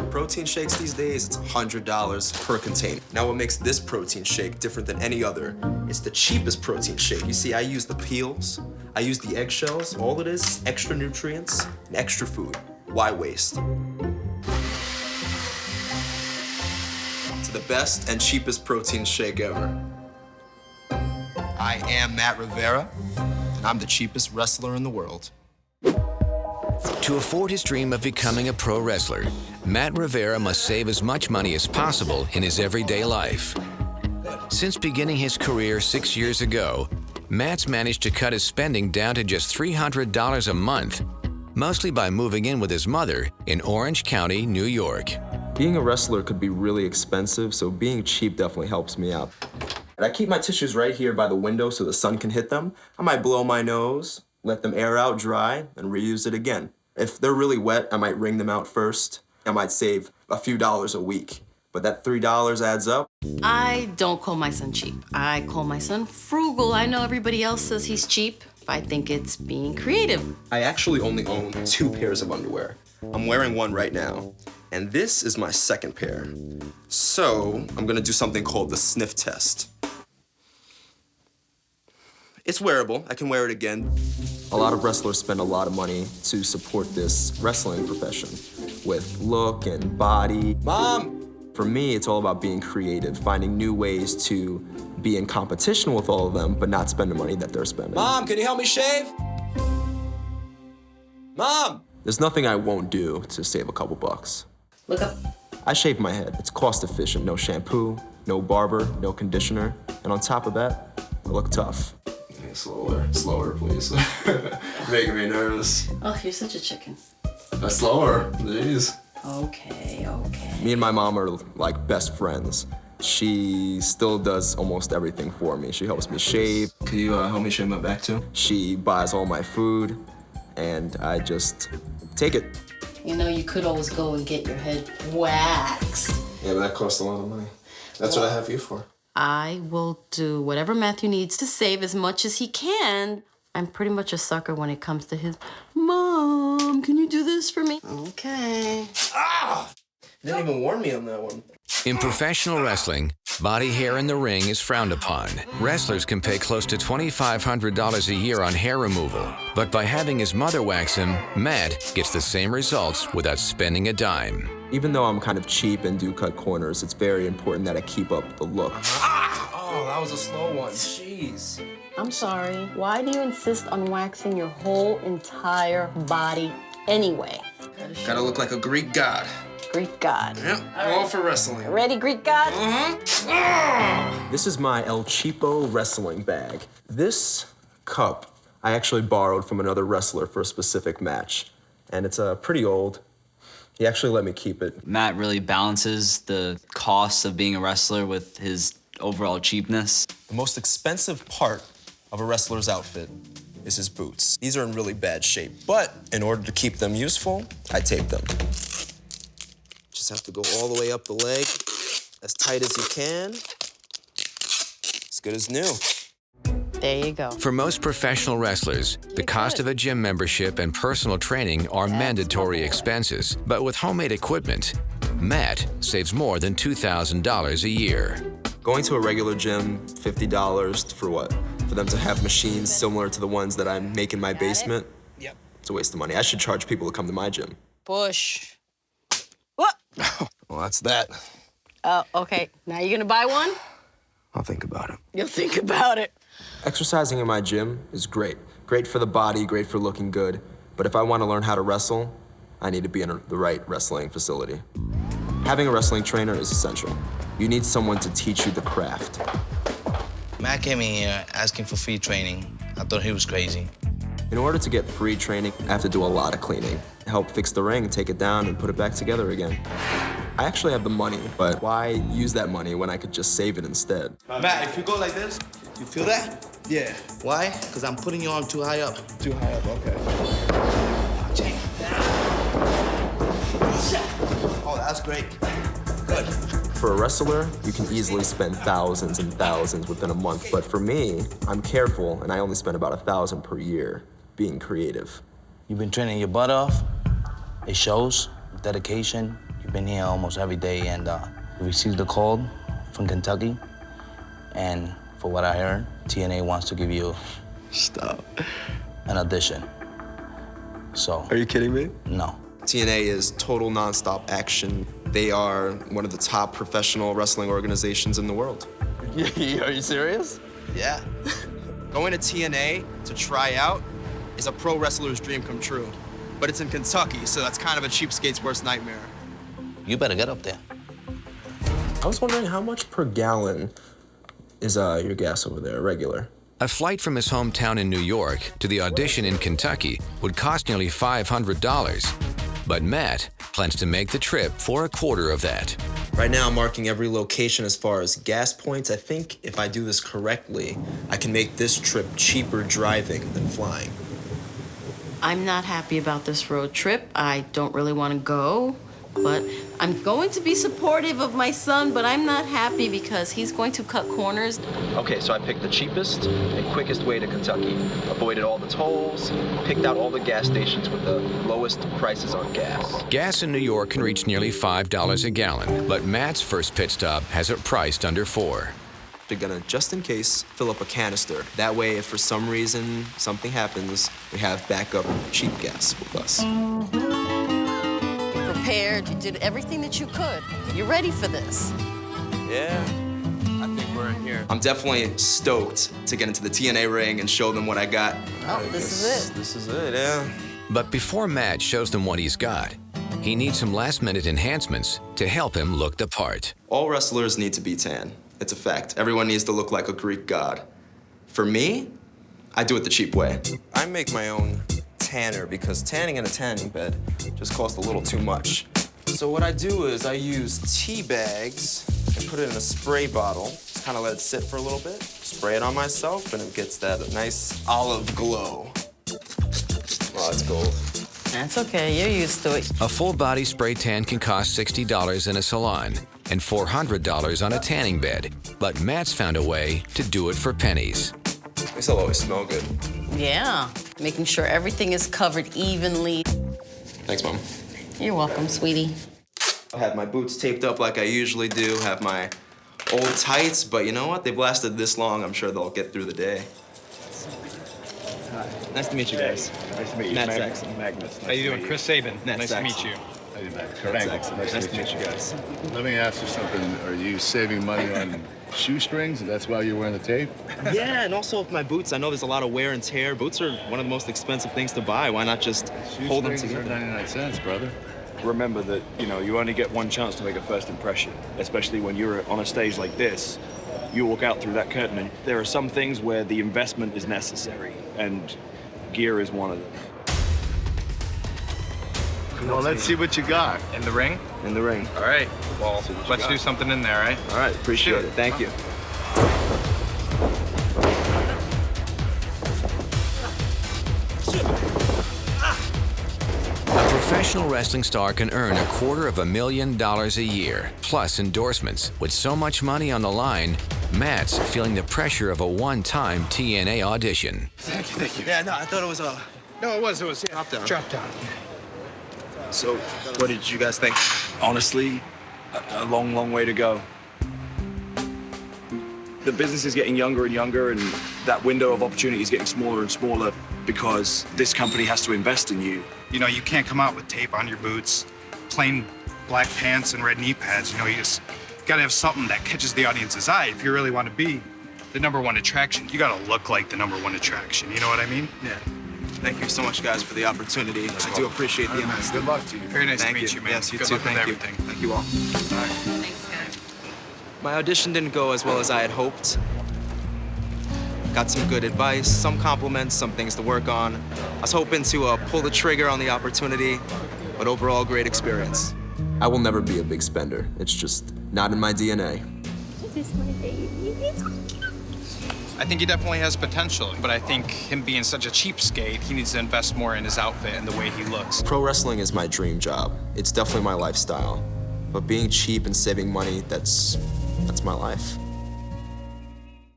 Protein shakes these days, it's $100 per container. Now what makes this protein shake different than any other? It's the cheapest protein shake. You see, I use the peels, I use the eggshells. All it is, extra nutrients and extra food. Why waste? It's the best and cheapest protein shake ever. I am Matt Rivera, and I'm the cheapest wrestler in the world. To afford his dream of becoming a pro wrestler, Matt Rivera must save as much money as possible in his everyday life. Since beginning his career 6 years ago, Matt's managed to cut his spending down to just $300 a month, mostly by moving in with his mother in Orange County, New York. Being a wrestler could be really expensive, so being cheap definitely helps me out. And I keep my tissues right here by the window so the sun can hit them. I might blow my nose, let them air out dry, and reuse it again. If they're really wet, I might wring them out first. I might save a few dollars a week, but that $3 adds up. I don't call my son cheap. I call my son frugal. I know everybody else says he's cheap. I think it's being creative. I actually only own 2 pairs of underwear. I'm wearing one right now, and this is my second pair. So I'm gonna do something called the sniff test. It's wearable, I can wear it again. A lot of wrestlers spend a lot of money to support this wrestling profession with look and body. Mom! For me, it's all about being creative, finding new ways to be in competition with all of them, but not spend the money that they're spending. Mom, can you help me shave? Mom! There's nothing I won't do to save a couple bucks. Look up. I shave my head. It's cost efficient. No shampoo, no barber, no conditioner. And on top of that, I look tough. Slower, please. Making me nervous. Oh, you're such a chicken. Slower, please. Okay. Me and my mom are like best friends. She still does almost everything for me. She helps me shave. Could you help me shave my back too? She buys all my food, and I just take it. You know, you could always go and get your head waxed. Yeah, but that costs a lot of money. That's what I have you for. I will do whatever Matthew needs to save as much as he can. I'm pretty much a sucker when it comes to his, Mom, can you do this for me? Okay. Ah! You didn't even warn me on that one. In professional wrestling, body hair in the ring is frowned upon. Wrestlers can pay close to $2,500 a year on hair removal. But by having his mother wax him, Matt gets the same results without spending a dime. Even though I'm kind of cheap and do cut corners, it's very important that I keep up the look. Ah! Oh, that was a slow one. Jeez. I'm sorry. Why do you insist on waxing your whole entire body anyway? Gotta look like a Greek god. Greek god. Yep, all for wrestling. Ready, Greek god? This is my El Cheapo wrestling bag. This cup I actually borrowed from another wrestler for a specific match, and it's pretty old. He actually let me keep it. Matt really balances the cost of being a wrestler with his overall cheapness. The most expensive part of a wrestler's outfit is his boots. These are in really bad shape, but in order to keep them useful, I tape them. Just have to go all the way up the leg, as tight as you can. As good as new. There you go. For most professional wrestlers, the cost of a gym membership and personal training are mandatory expenses. But with homemade equipment, Matt saves more than $2,000 a year. Going to a regular gym, $50 for what? For them to have machines similar to the ones that I make in my basement? Yep. It's a waste of money. I should charge people to come to my gym. Push. What? Well, that's that. Oh, okay. Now you're gonna buy one? I'll think about it. You'll think about it. Exercising in my gym is great. Great for the body, great for looking good. But if I want to learn how to wrestle, I need to be in the right wrestling facility. Having a wrestling trainer is essential. You need someone to teach you the craft. Matt came in here asking for free training. I thought he was crazy. In order to get free training, I have to do a lot of cleaning. Help fix the ring, take it down, and put it back together again. I actually have the money, but why use that money when I could just save it instead? Matt, if you go like this, you feel that? Yeah. Why? Because I'm putting your arm too high up. Too high up, okay. Oh, that's great. Good. For a wrestler, you can easily spend thousands and thousands within a month. But for me, I'm careful, and I only spend about $1,000 per year being creative. You've been training your butt off. It shows dedication. You've been here almost every day, and you received a call from Kentucky. And for what I heard, TNA wants to give you an audition. So. Are you kidding me? No. TNA is total nonstop action. They are one of the top professional wrestling organizations in the world. Are you serious? Yeah. Going to TNA to try out is a pro wrestler's dream come true. But it's in Kentucky, so that's kind of a cheapskate's worst nightmare. You better get up there. I was wondering how much per gallon is your gas over there, regular? A flight from his hometown in New York to the audition in Kentucky would cost nearly $500. But Matt plans to make the trip for a quarter of that. Right now, I'm marking every location as far as gas points. I think if I do this correctly, I can make this trip cheaper driving than flying. I'm not happy about this road trip. I don't really want to go, but I'm going to be supportive of my son, but I'm not happy because he's going to cut corners. Okay, so I picked the cheapest and quickest way to Kentucky. Avoided all the tolls, picked out all the gas stations with the lowest prices on gas. Gas in New York can reach nearly $5 a gallon, but Matt's first pit stop has it priced under $4. They're gonna, just in case, fill up a canister. That way, if for some reason something happens, we have backup cheap gas with us. You prepared, you did everything that you could. You're ready for this. Yeah, I think we're in here. I'm definitely stoked to get into the TNA ring and show them what I got. Oh, this is it. This is it, yeah. But before Matt shows them what he's got, he needs some last-minute enhancements to help him look the part. All wrestlers need to be tan. It's a fact. Everyone needs to look like a Greek god. For me, I do it the cheap way. I make my own tanner because tanning in a tanning bed just costs a little too much. So what I do is I use tea bags and put it in a spray bottle, just kind of let it sit for a little bit, spray it on myself, and it gets that nice olive glow. Oh, it's gold. That's okay, you're used to it. A full-body spray tan can cost $60 in a salon and $400 on a tanning bed. But Matt's found a way to do it for pennies. At least I'll always smell good. Yeah, making sure everything is covered evenly. Thanks, Mom. You're welcome, sweetie. I have my boots taped up like I usually do, have my old tights, but you know what? They've lasted this long, I'm sure they'll get through the day. Hi. Nice to meet you guys. Nice to meet you. Matt Saxon. Magnus. How you doing? Chris Sabin. Matt Nice Saxon. to meet you. How you doing? Matt Saxon. Nice to meet you guys. Let me ask you something. Are you saving money on shoestrings? That's why you're wearing the tape? Yeah, and also with my boots, I know there's a lot of wear and tear. Boots are one of the most expensive things to buy. Why not just hold them Shoestrings are together? 99 cents, brother. Remember that, you only get one chance to make a first impression, especially when you're on a stage like this. You walk out through that curtain, and there are some things where the investment is necessary, and gear is one of them. Well, let's see what you got. In the ring? In the ring. All right. Well, what you let's got. do something in there, right? All right, appreciate it. Thank you. A professional wrestling star can earn $250,000 a year, plus endorsements. With so much money on the line, Matt's feeling the pressure of a one-time TNA audition. Thank you. Yeah, no, I thought it was a... No, it was. Drop down. Drop down. So, what did you guys think? Honestly, a long, long way to go. The business is getting younger and younger, and that window of opportunity is getting smaller and smaller because this company has to invest in you. You can't come out with tape on your boots, plain black pants and red knee pads. You just gotta have something that catches the audience's eye. If you really want to be the #1 attraction, you gotta look like the #1 attraction. You know what I mean? Yeah. Thank you so much, guys, for the opportunity. I do appreciate the investment. Good luck to you. Very nice Thank to meet you, man. Yes, you Good too. luck with Thank you. everything. Thank you all. Thanks, guys. My audition didn't go as well as I had hoped. Got some good advice, some compliments, some things to work on. I was hoping to pull the trigger on the opportunity, but overall, great experience. I will never be a big spender. It's just not in my DNA. I think he definitely has potential, but I think him being such a cheapskate, he needs to invest more in his outfit and the way he looks. Pro wrestling is my dream job. It's definitely my lifestyle. But being cheap and saving money, that's my life.